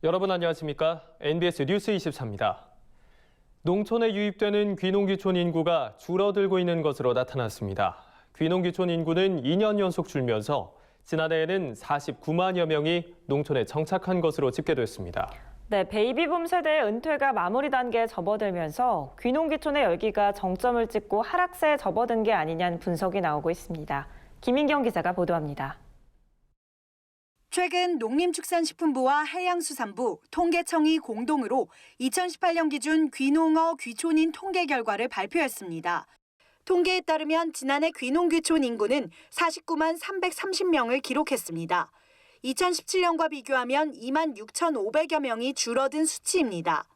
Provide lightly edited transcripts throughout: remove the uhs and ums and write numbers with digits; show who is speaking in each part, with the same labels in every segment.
Speaker 1: 여러분 안녕하십니까? NBS 뉴스 24입니다. 농촌에 유입되는 귀농귀촌 인구가 줄어들고 있는 것으로 나타났습니다. 귀농귀촌 인구는 2년 연속 줄면서 지난해에는 49만여 명이 농촌에 정착한 것으로 집계됐습니다.
Speaker 2: 네, 베이비붐 세대의 은퇴가 마무리 단계에 접어들면서 귀농귀촌의 열기가 정점을 찍고 하락세에 접어든 게 아니냐는 분석이 나오고 있습니다. 김인경 기자가 보도합니다.
Speaker 3: 최근 농림축산식품부와 해양수산부, 통계청이 공동으로 2018년 기준 귀농어 귀촌인 통계 결과를 발표했습니다. 통계에 따르면 지난해 귀농귀촌 인구는 49만 330명을 기록했습니다. 2017년과 비교하면 2만 6,500여 명이 줄어든 수치입니다.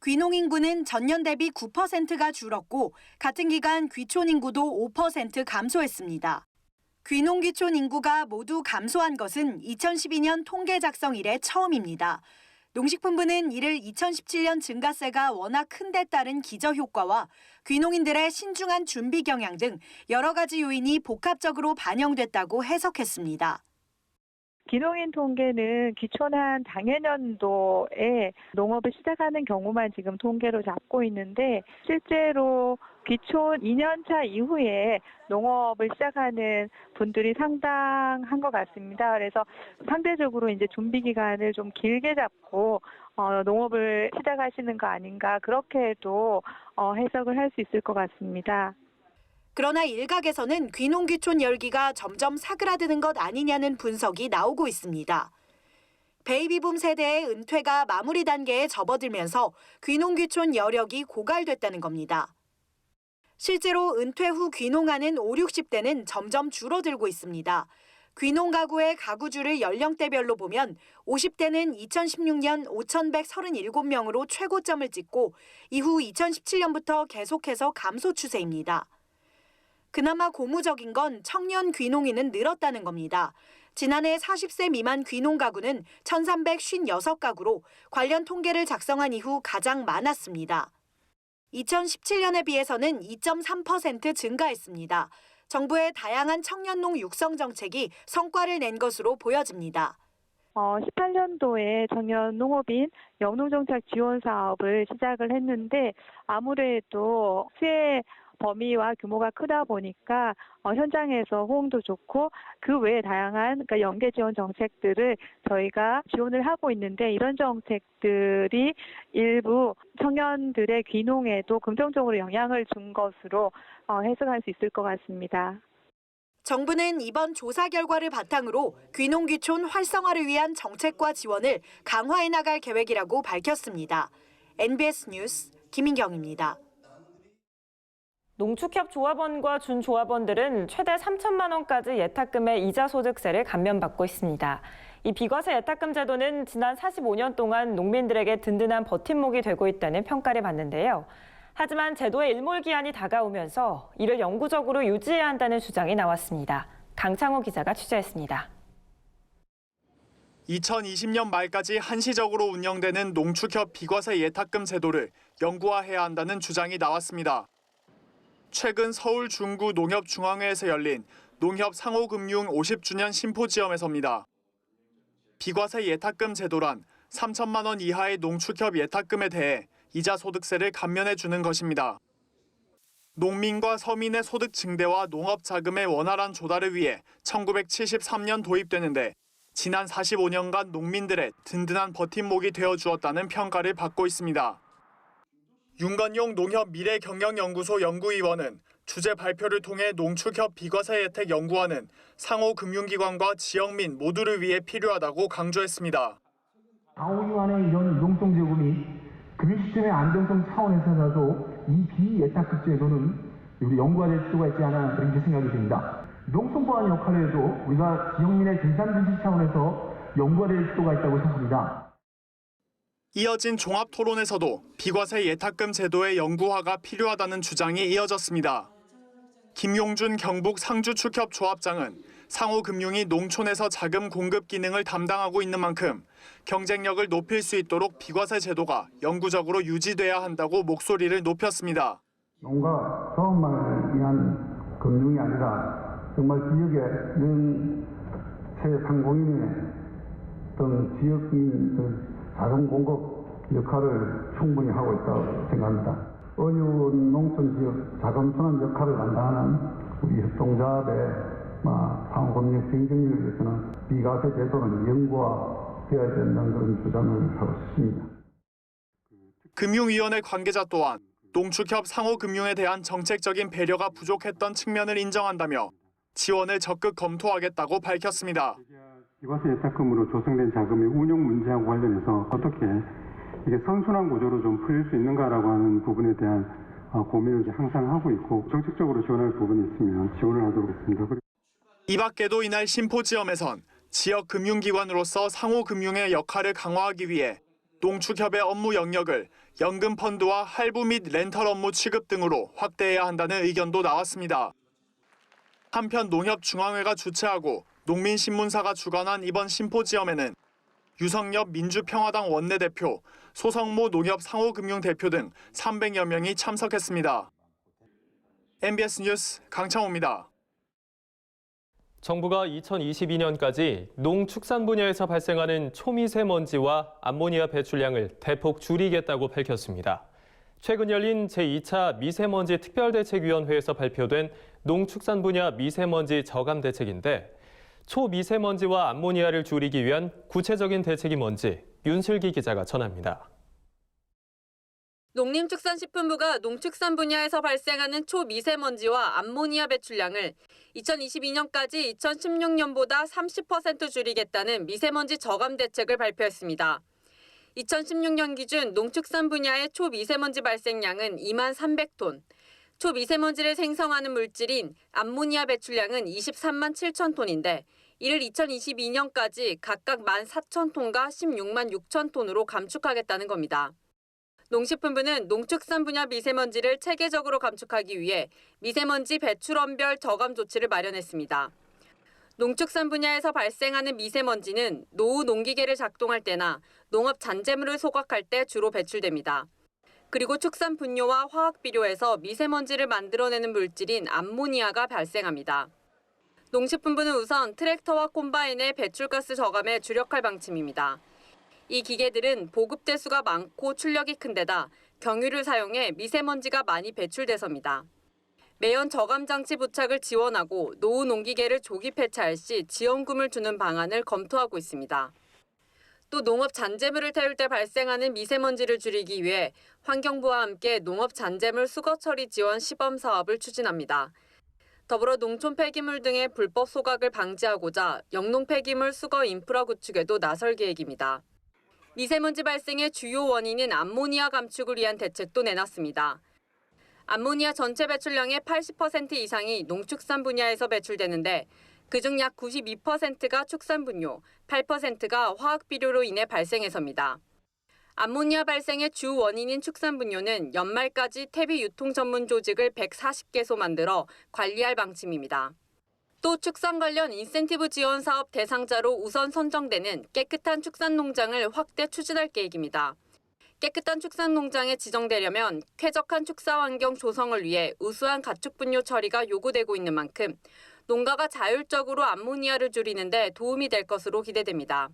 Speaker 3: 귀농 인구는 전년 대비 9%가 줄었고 같은 기간 귀촌 인구도 5% 감소했습니다. 귀농귀촌 인구가 모두 감소한 것은 2012년 통계 작성 이래 처음입니다. 농식품부는 이를 2017년 증가세가 워낙 큰 데 따른 기저효과와 귀농인들의 신중한 준비 경향 등 여러 가지 요인이 복합적으로 반영됐다고 해석했습니다.
Speaker 4: 귀농인 통계는 귀촌한 당해년도에 농업을 시작하는 경우만 지금 통계로 잡고 있는데 실제로 귀촌 2년차 이후에 농업을 시작하는 분들이 상당한 것 같습니다. 그래서 상대적으로 이제 준비 기간을 좀 길게 잡고 농업을 시작하시는 거 아닌가 그렇게도 해석을 할 수 있을 것 같습니다.
Speaker 3: 그러나 일각에서는 귀농귀촌 열기가 점점 사그라드는 것 아니냐는 분석이 나오고 있습니다. 베이비붐 세대의 은퇴가 마무리 단계에 접어들면서 귀농귀촌 여력이 고갈됐다는 겁니다. 실제로 은퇴 후 귀농하는 5, 60대는 점점 줄어들고 있습니다. 귀농 가구의 가구주를 연령대별로 보면 50대는 2016년 5,137명으로 최고점을 찍고 이후 2017년부터 계속해서 감소 추세입니다. 그나마 고무적인 건 청년 귀농인은 늘었다는 겁니다. 지난해 40세 미만 귀농 가구는 1,356가구로 관련 통계를 작성한 이후 가장 많았습니다. 2017년에 비해서는 2.3% 증가했습니다. 정부의 다양한 청년농 육성 정책이 성과를 낸 것으로 보여집니다.
Speaker 4: 18년도에 청년 농업인 영농정착 지원 사업을 시작을 했는데 아무래도 수혜 범위와 규모가 크다 보니까 현장에서 호응도 좋고 그 외에 다양한 그러니까 연계 지원 정책들을 저희가 지원을 하고 있는데 이런 정책들이 일부 청년들의 귀농에도 긍정적으로 영향을 준 것으로 해석할 수 있을 것 같습니다.
Speaker 3: 정부는 이번 조사 결과를 바탕으로 귀농귀촌 활성화를 위한 정책과 지원을 강화해 나갈 계획이라고 밝혔습니다. NBS 뉴스 김인경입니다.
Speaker 2: 농축협 조합원과 준조합원들은 최대 3천만 원까지 예탁금의 이자 소득세를 감면받고 있습니다. 이 비과세 예탁금 제도는 지난 45년 동안 농민들에게 든든한 버팀목이 되고 있다는 평가를 받는데요. 하지만 제도의 일몰기한이 다가오면서 이를 영구적으로 유지해야 한다는 주장이 나왔습니다. 강창호 기자가 취재했습니다.
Speaker 5: 2020년 말까지 한시적으로 운영되는 농축협 비과세 예탁금 제도를 영구화해야 한다는 주장이 나왔습니다. 최근 서울 중구 농협중앙회에서 열린 농협 상호금융 50주년 심포지엄에서입니다. 비과세 예탁금 제도란 3천만 원 이하의 농축협 예탁금에 대해 이자 소득세를 감면해 주는 것입니다. 농민과 서민의 소득 증대와 농업 자금의 원활한 조달을 위해 1973년 도입되는데 지난 45년간 농민들의 든든한 버팀목이 되어 주었다는 평가를 받고 있습니다. 윤건용 농협 미래경영연구소 연구위원은 주제 발표를 통해 농축협 비과세 혜택 연구화는 상호금융기관과 지역민 모두를 위해 필요하다고 강조했습니다.
Speaker 6: 상호기관의 이런 유동성 제공이 금융시스템의 안정성 차원에서라도 이 비예탁급 제도는 우리 연구화될 필요가 있지 않아 그렇게 생각이 듭니다. 농성보안 역할에도 우리가 지역민의 분산 차원에서 연구화될 필요가 있다고 생각합니다.
Speaker 5: 이어진 종합토론에서도 비과세 예탁금 제도의 영구화가 필요하다는 주장이 이어졌습니다. 김용준 경북 상주축협 조합장은 상호금융이 농촌에서 자금 공급 기능을 담당하고 있는 만큼 경쟁력을 높일 수 있도록 비과세 제도가 영구적으로 유지돼야 한다고 목소리를 높였습니다.
Speaker 6: 농가 조합만을 위한 금융이 아니라 정말 지역의 는 최상공인의 어떤 지역민
Speaker 7: 자금 공급 역할을 충분히 하고 있다고 생각합니다. 어려운 농촌 지역 자금 순환 역할을 감당하는 우리 협동조합의 상호금융 경쟁력을 위해서는 비과세 제도는 영구화되어야 된다는 그런 주장을 하고 싶습니다.
Speaker 5: 금융위원회 관계자 또한 농축협 상호금융에 대한 정책적인 배려가 부족했던 측면을 인정한다며 지원을 적극 검토하겠다고 밝혔습니다.
Speaker 8: 비과세 예탁금으로 조성된 자금의 운용 문제하고 관련해서 어떻게 이게 선순환 구조로 좀 풀릴 수 있는가라고 하는 부분에 대한 고민을 항상 하고 있고 정책적으로 지원할 부분이 있으면 지원을 하도록 했습니다.
Speaker 5: 이 밖에도 이날 심포지엄에선 지역 금융기관으로서 상호금융의 역할을 강화하기 위해 농축협의 업무 영역을 연금펀드와 할부 및 렌털 업무 취급 등으로 확대해야 한다는 의견도 나왔습니다. 한편 농협중앙회가 주최하고 농민신문사가 주관한 이번 심포지엄에는 유성엽 민주평화당 원내대표, 소성모 농협 상호금융 대표 등 300여 명이 참석했습니다. MBS 뉴스 강창호입니다.
Speaker 1: 정부가 2022년까지 농축산 분야에서 발생하는 초미세먼지와 암모니아 배출량을 대폭 줄이겠다고 밝혔습니다. 최근 열린 제2차 미세먼지 특별대책위원회에서 발표된 농축산 분야 미세먼지 저감 대책인데 초미세먼지와 암모니아를 줄이기 위한 구체적인 대책이 뭔지 윤슬기 기자가 전합니다.
Speaker 9: 농림축산식품부가 농축산 분야에서 발생하는 초미세먼지와 암모니아 배출량을 2022년까지 2016년보다 30% 줄이겠다는 미세먼지 저감 대책을 발표했습니다. 2016년 기준 농축산 분야의 초미세먼지 발생량은 2만 300톤, 초미세먼지를 생성하는 물질인 암모니아 배출량은 23만 7천 톤인데 이를 2022년까지 각각 1만 4천 톤과 16만 6천 톤으로 감축하겠다는 겁니다. 농식품부는 농축산 분야 미세먼지를 체계적으로 감축하기 위해 미세먼지 배출원별 저감 조치를 마련했습니다. 농축산 분야에서 발생하는 미세먼지는 노후 농기계를 작동할 때나 농업 잔재물을 소각할 때 주로 배출됩니다. 그리고 축산 분뇨와 화학 비료에서 미세먼지를 만들어내는 물질인 암모니아가 발생합니다. 농식품부는 우선 트랙터와 콤바인의 배출가스 저감에 주력할 방침입니다. 이 기계들은 보급 대수가 많고 출력이 큰 데다 경유를 사용해 미세먼지가 많이 배출돼서입니다. 매연 저감 장치 부착을 지원하고 노후 농기계를 조기 폐차할 시 지원금을 주는 방안을 검토하고 있습니다. 또 농업 잔재물을 태울 때 발생하는 미세먼지를 줄이기 위해 환경부와 함께 농업 잔재물 수거 처리 지원 시범 사업을 추진합니다. 더불어 농촌 폐기물 등의 불법 소각을 방지하고자 영농 폐기물 수거 인프라 구축에도 나설 계획입니다. 미세먼지 발생의 주요 원인인 암모니아 감축을 위한 대책도 내놨습니다. 암모니아 전체 배출량의 80% 이상이 농축산 분야에서 배출되는데 그중 약 92%가 축산 분뇨, 8%가 화학 비료로 인해 발생해서입니다. 암모니아 발생의 주 원인인 축산 분뇨는 연말까지 퇴비 유통 전문 조직을 140개소 만들어 관리할 방침입니다. 또 축산 관련 인센티브 지원 사업 대상자로 우선 선정되는 깨끗한 축산 농장을 확대 추진할 계획입니다. 깨끗한 축산 농장에 지정되려면 쾌적한 축사 환경 조성을 위해 우수한 가축 분뇨 처리가 요구되고 있는 만큼 농가가 자율적으로 암모니아를 줄이는 데 도움이 될 것으로 기대됩니다.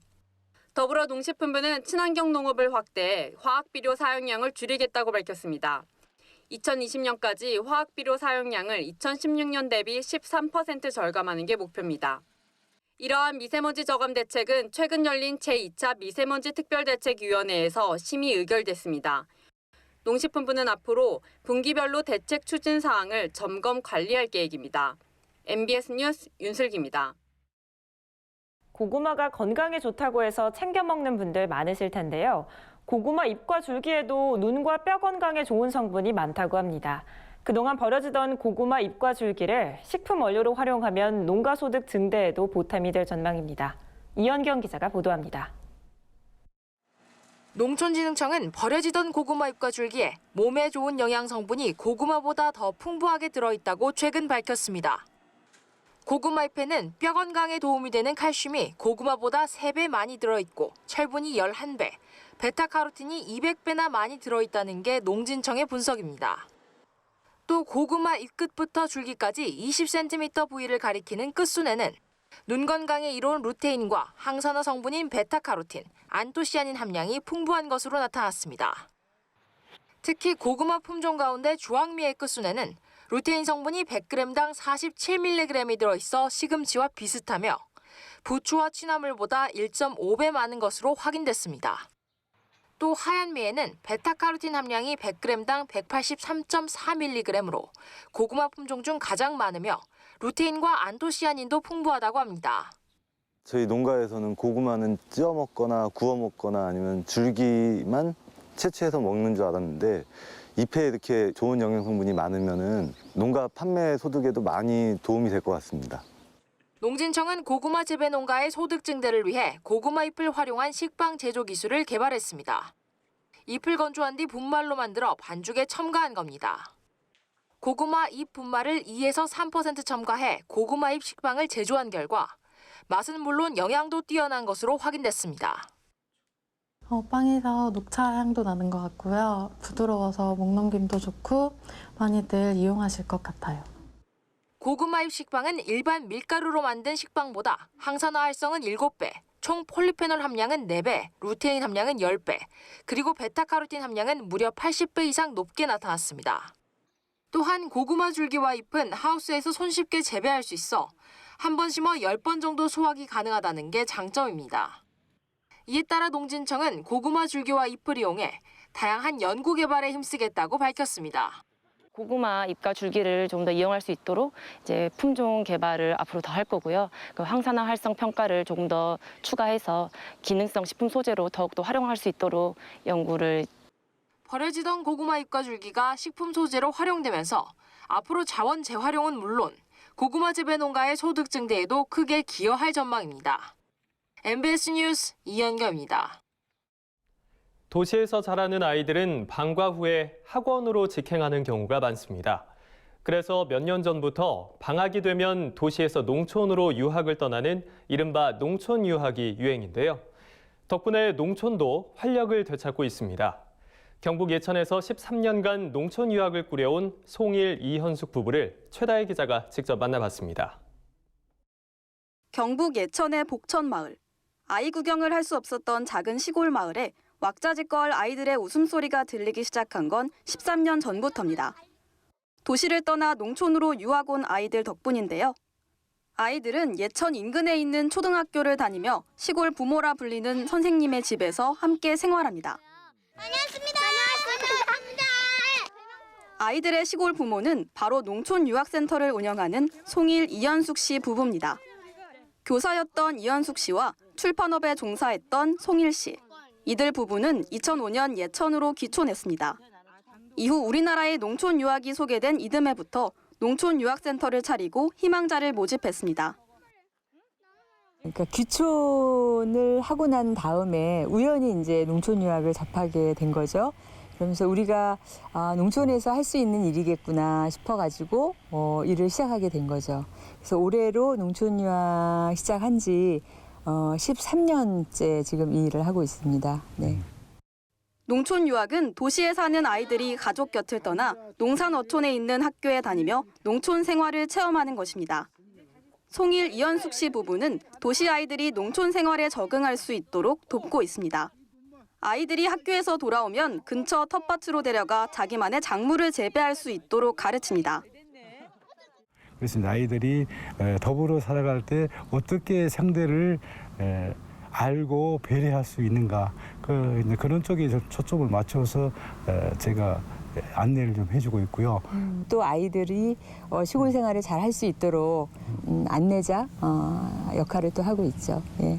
Speaker 9: 더불어 농식품부는 친환경 농업을 확대해 화학비료 사용량을 줄이겠다고 밝혔습니다. 2020년까지 화학비료 사용량을 2016년 대비 13% 절감하는 게 목표입니다. 이러한 미세먼지 저감 대책은 최근 열린 제2차 미세먼지 특별대책위원회에서 심의 의결됐습니다. 농식품부는 앞으로 분기별로 대책 추진 사항을 점검 관리할 계획입니다. MBS 뉴스 윤슬기입니다.
Speaker 2: 고구마가 건강에 좋다고 해서 챙겨 먹는 분들 많으실 텐데요. 고구마 잎과 줄기에도 눈과 뼈 건강에 좋은 성분이 많다고 합니다. 그동안 버려지던 고구마 잎과 줄기를 식품 원료로 활용하면 농가 소득 증대에도 보탬이 될 전망입니다. 이현경 기자가 보도합니다.
Speaker 10: 농촌진흥청은 버려지던 고구마 잎과 줄기에 몸에 좋은 영양 성분이 고구마보다 더 풍부하게 들어있다고 최근 밝혔습니다. 고구마 잎에는 뼈 건강에 도움이 되는 칼슘이 고구마보다 3배 많이 들어있고 철분이 11배, 베타카로틴이 200배나 많이 들어있다는 게 농진청의 분석입니다. 또 고구마 잎끝부터 줄기까지 20cm 부위를 가리키는 끝순에는 눈 건강에 이로운 루테인과 항산화 성분인 베타카로틴, 안토시아닌 함량이 풍부한 것으로 나타났습니다. 특히 고구마 품종 가운데 주황미의 끝순에는 루테인 성분이 100g당 47mg이 들어있어 시금치와 비슷하며 부추와 취나물보다 1.5배 많은 것으로 확인됐습니다. 또 하얀미에는 베타카로틴 함량이 100g당 183.4mg으로 고구마 품종 중 가장 많으며 루테인과 안토시아닌도 풍부하다고 합니다.
Speaker 11: 저희 농가에서는 고구마는 찌어 먹거나 구워 먹거나 아니면 줄기만 채취해서 먹는 줄 알았는데 잎에 이렇게 좋은 영양 성분이 많으면은 농가 판매 소득에도 많이 도움이 될 것 같습니다.
Speaker 10: 농진청은 고구마 재배 농가의 소득 증대를 위해 고구마 잎을 활용한 식빵 제조 기술을 개발했습니다. 잎을 건조한 뒤 분말로 만들어 반죽에 첨가한 겁니다. 고구마 잎 분말을 2에서 3% 첨가해 고구마 잎 식빵을 제조한 결과 맛은 물론 영양도 뛰어난 것으로 확인됐습니다.
Speaker 12: 빵에서 녹차 향도 나는 것 같고요. 부드러워서 목 넘김도 좋고 많이들 이용하실 것 같아요.
Speaker 10: 고구마 잎 식빵은 일반 밀가루로 만든 식빵보다 항산화 활성은 7배, 총 폴리페놀 함량은 4배, 루테인 함량은 10배, 그리고 베타카로틴 함량은 무려 80배 이상 높게 나타났습니다. 또한 고구마 줄기와 잎은 하우스에서 손쉽게 재배할 수 있어 한 번 심어 10번 정도 수확이 가능하다는 게 장점입니다. 이에 따라 농진청은 고구마 줄기와 잎을 이용해 다양한 연구 개발에 힘쓰겠다고 밝혔습니다.
Speaker 13: 고구마 잎과 줄기를 좀 더 이용할 수 있도록 이제 품종 개발을 앞으로 더 할 거고요. 그 항산화 활성 평가를 조금 더 추가해서 기능성 식품 소재로 더욱더 활용할 수 있도록 연구를.
Speaker 10: 버려지던 고구마 잎과 줄기가 식품 소재로 활용되면서 앞으로 자원 재활용은 물론 고구마 재배 농가의 소득 증대에도 크게 기여할 전망입니다. MBS 뉴스 이현경입니다.
Speaker 1: 도시에서 자라는 아이들은 방과 후에 학원으로 직행하는 경우가 많습니다. 그래서 몇 년 전부터 방학이 되면 도시에서 농촌으로 유학을 떠나는 이른바 농촌 유학이 유행인데요. 덕분에 농촌도 활력을 되찾고 있습니다. 경북 예천에서 13년간 농촌 유학을 꾸려온 송일, 이현숙 부부를 최다혜 기자가 직접 만나봤습니다.
Speaker 14: 경북 예천의 복천마을. 아이 구경을 할 수 없었던 작은 시골 마을에 왁자지껄 아이들의 웃음소리가 들리기 시작한 건 13년 전부터입니다. 도시를 떠나 농촌으로 유학 온 아이들 덕분인데요. 아이들은 예천 인근에 있는 초등학교를 다니며 시골 부모라 불리는 선생님의 집에서 함께 생활합니다.
Speaker 15: 다녀왔습니다.
Speaker 14: 아이들의 시골 부모는 바로 농촌 유학센터를 운영하는 송일, 이현숙 씨 부부입니다. 교사였던 이현숙 씨와 출판업에 종사했던 송일 씨. 이들 부부는 2005년 예천으로 귀촌했습니다. 이후 우리나라의 농촌 유학이 소개된 이듬해부터 농촌 유학센터를 차리고 희망자를 모집했습니다.
Speaker 16: 그러니까 귀촌을 하고 난 다음에 우연히 이제 농촌 유학을 접하게 된 거죠. 그러면서 우리가 농촌에서 할 수 있는 일이겠구나 싶어가지고 일을 시작하게 된 거죠. 그래서 올해로 농촌 유학 시작한 지 13년째 지금 이 일을 하고 있습니다. 네.
Speaker 14: 농촌 유학은 도시에 사는 아이들이 가족 곁을 떠나 농산 어촌에 있는 학교에 다니며 농촌 생활을 체험하는 것입니다. 송일, 이현숙 씨 부부는 도시 아이들이 농촌 생활에 적응할 수 있도록 돕고 있습니다. 아이들이 학교에서 돌아오면 근처 텃밭으로 데려가 자기만의 작물을 재배할 수 있도록 가르칩니다.
Speaker 17: 그래서 아이들이 더불어 살아갈 때 어떻게 상대를 알고 배려할 수 있는가 그런 쪽에 초점을 맞춰서 제가 안내를 좀 해주고 있고요.
Speaker 16: 또 아이들이 시골 생활을 잘 할 수 있도록 안내자 역할을 또 하고 있죠. 예.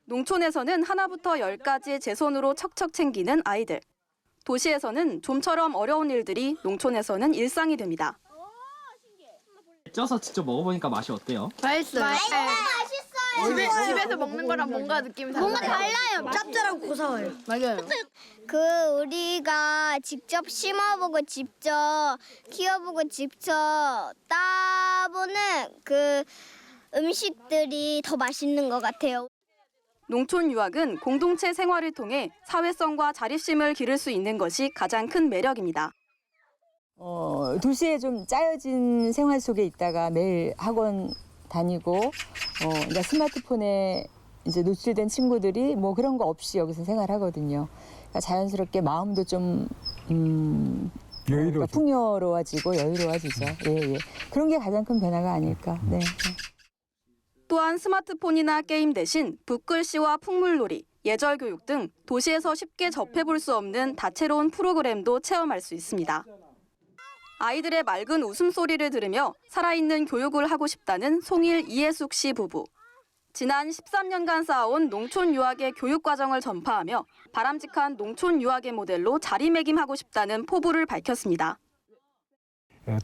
Speaker 14: 농촌에서는 하나부터 10까지 제 손으로 척척 챙기는 아이들. 도시에서는 좀처럼 어려운 일들이 농촌에서는 일상이 됩니다.
Speaker 18: 쪄서 직접 먹어보니까 맛이 어때요?
Speaker 15: 맛있어요.
Speaker 19: 맛있어요. 집에서 먹는 거랑 뭔가 느낌이 달라요.
Speaker 15: 뭔가 달라요. 짭짤하고 고소해요.
Speaker 19: 맞아요.
Speaker 15: 우리가 직접 심어보고 직접 키워보고 직접 따보는 음식들이 더 맛있는 것 같아요.
Speaker 14: 농촌 유학은 공동체 생활을 통해 사회성과 자립심을 기를 수 있는 것이 가장 큰 매력입니다.
Speaker 16: 도시에 좀 짜여진 생활 속에 있다가 매일 학원 다니고 그러니까 스마트폰에 이제 노출된 친구들이 뭐 그런 거 없이 여기서 생활하거든요. 그러니까 자연스럽게 마음도 좀 그러니까 풍요로워지고 여유로워지죠. 예. 그런 게 가장 큰 변화가 아닐까. 네.
Speaker 14: 또한 스마트폰이나 게임 대신 붓글씨와 풍물놀이, 예절교육 등 도시에서 쉽게 접해볼 수 없는 다채로운 프로그램도 체험할 수 있습니다. 아이들의 맑은 웃음소리를 들으며 살아있는 교육을 하고 싶다는 송일 이혜숙 씨 부부. 지난 13년간 쌓아온 농촌 유학의 교육 과정을 전파하며 바람직한 농촌 유학의 모델로 자리매김하고 싶다는 포부를 밝혔습니다.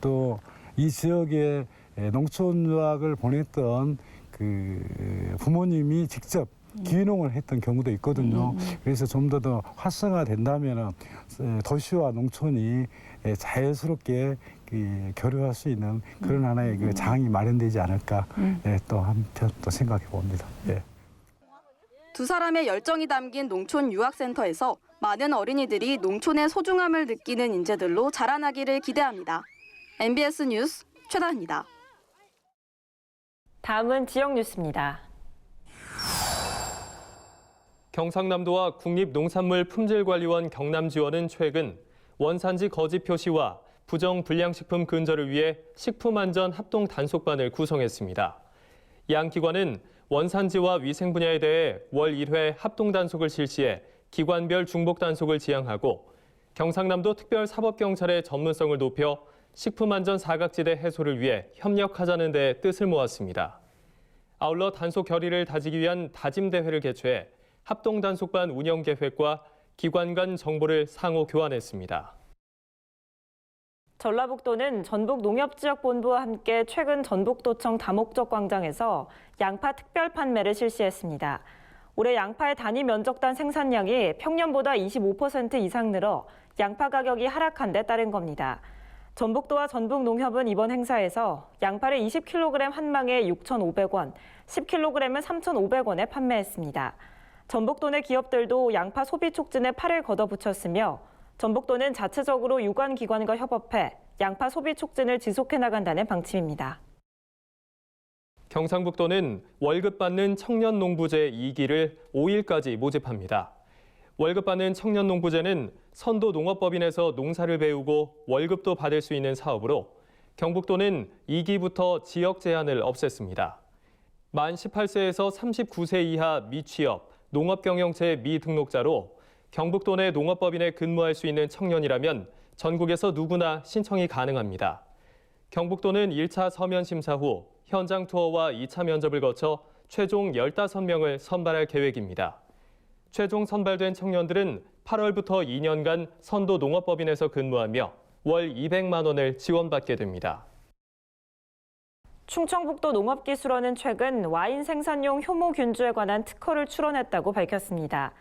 Speaker 17: 또 이 지역에 농촌 유학을 보냈던 그 부모님이 직접 귀농을 했던 경우도 있거든요. 그래서 좀 더 활성화된다면 도시와 농촌이 자연스럽게 교류할 수 있는 그런 하나의 그 장이 마련되지 않을까 또 한편 또 생각해 봅니다. 예.
Speaker 14: 두 사람의 열정이 담긴 농촌 유학센터에서 많은 어린이들이 농촌의 소중함을 느끼는 인재들로 자라나기를 기대합니다. MBS 뉴스 최다입니다.
Speaker 2: 다음은 지역 뉴스입니다.
Speaker 1: 경상남도와 국립농산물품질관리원 경남지원은 최근 원산지 거짓 표시와 부정 불량식품 근절을 위해 식품안전 합동 단속반을 구성했습니다. 양 기관은 원산지와 위생 분야에 대해 월 1회 합동 단속을 실시해 기관별 중복 단속을 지향하고 경상남도 특별사법경찰의 전문성을 높여 식품안전 사각지대 해소를 위해 협력하자는 데 뜻을 모았습니다. 아울러 단속 결의를 다지기 위한 다짐대회를 개최해 합동 단속반 운영 계획과 기관 간 정보를 상호 교환했습니다.
Speaker 2: 전라북도는 전북농협지역본부와 함께 최근 전북도청 다목적 광장에서 양파 특별 판매를 실시했습니다. 올해 양파의 단위 면적단 생산량이 평년보다 25% 이상 늘어 양파 가격이 하락한 데 따른 겁니다. 전북도와 전북농협은 이번 행사에서 양파를 20kg 한 망에 6,500원, 10kg은 3,500원에 판매했습니다. 전북도 내 기업들도 양파 소비 촉진에 팔을 걷어붙였으며 전북도는 자체적으로 유관기관과 협업해 양파 소비 촉진을 지속해 나간다는 방침입니다.
Speaker 1: 경상북도는 월급 받는 청년 농부제 2기를 5일까지 모집합니다. 월급 받는 청년 농부제는 선도 농업법인에서 농사를 배우고 월급도 받을 수 있는 사업으로 경북도는 2기부터 지역 제한을 없앴습니다. 만 18세에서 39세 이하 미취업, 농업경영체 미등록자로 경북도 내 농업법인에 근무할 수 있는 청년이라면 전국에서 누구나 신청이 가능합니다. 경북도는 1차 서면 심사 후 현장 투어와 2차 면접을 거쳐 최종 15명을 선발할 계획입니다. 최종 선발된 청년들은 8월부터 2년간 선도 농업법인에서 근무하며 월 200만 원을 지원받게 됩니다.
Speaker 2: 충청북도 농업기술원은 최근 와인 생산용 효모균주에 관한 특허를 출원했다고 밝혔습니다.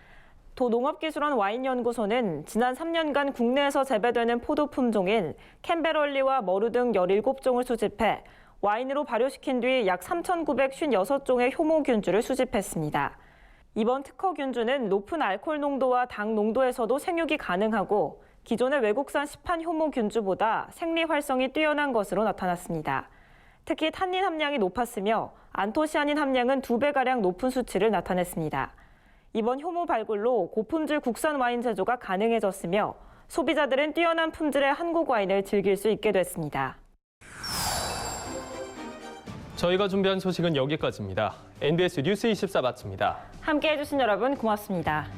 Speaker 2: 도 농업기술원 와인연구소는 지난 3년간 국내에서 재배되는 포도 품종인 캔베럴리와 머루 등 17종을 수집해 와인으로 발효시킨 뒤 약 3,956종의 효모균주를 수집했습니다. 이번 특허균주는 높은 알코올 농도와 당 농도에서도 생육이 가능하고 기존의 외국산 시판 효모균주보다 생리 활성이 뛰어난 것으로 나타났습니다. 특히 탄닌 함량이 높았으며 안토시아닌 함량은 2배가량 높은 수치를 나타냈습니다. 이번 효모 발굴로 고품질 국산 와인 제조가 가능해졌으며 소비자들은 뛰어난 품질의 한국 와인을 즐길 수 있게 됐습니다.
Speaker 1: 저희가 준비한 소식은 여기까지입니다. NBS 뉴스 24 마칩니다.
Speaker 2: 함께해 주신 여러분 고맙습니다.